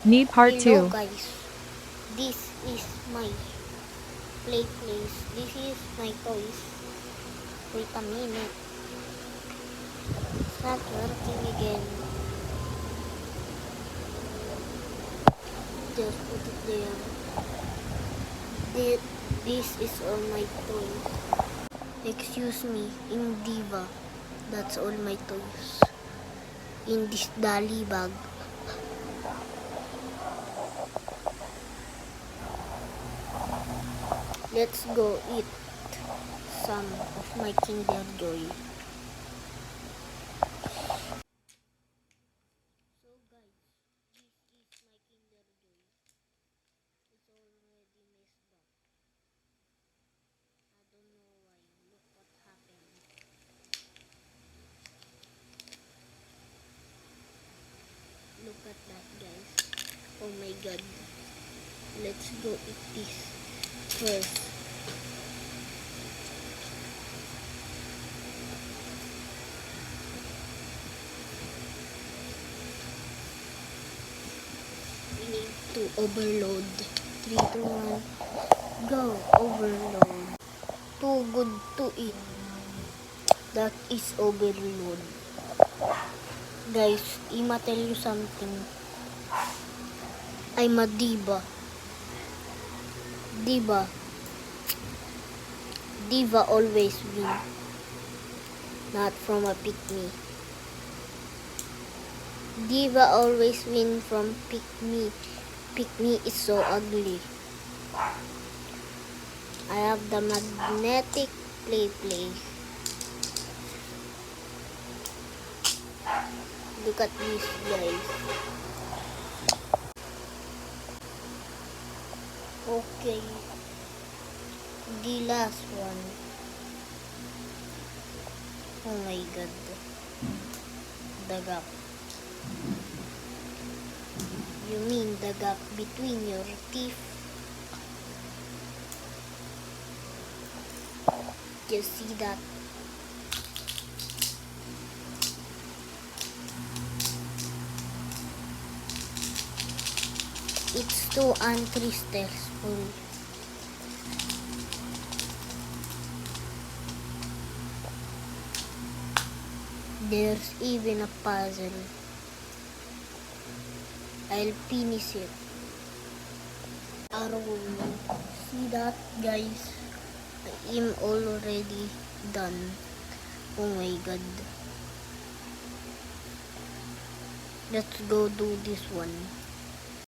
Need part Hello 2. guys, this is my play place. This is my toys. Wait a minute. It's not working again. Just put it there. This is all my toys. Excuse me, in Diva. That's all my toys. In this dolly bag. Let's go eat some of my Kinder Joy. So guys, this is my Kinder Joy. It's already messed up. I don't know why. Look what happened. Look at that guys. Oh my god. Let's go eat this first. We need to overload. 3, 2, 1. Go. Overload. Too good to eat. That is overload. Guys, I'ma tell you something. I'm a diva. Diva. Diva always win. Not from a pick-me. Diva always win from pick-me. Pick-me is so ugly. I have the magnetic play. Look at this guys. Okay. The last one. Oh my god. The gap. You mean the gap between your teeth? Just see that. It's too untrustful. There's even a puzzle. I'll finish it. Arrow. See that, guys? I'm already done. Oh my god. Let's go do this one.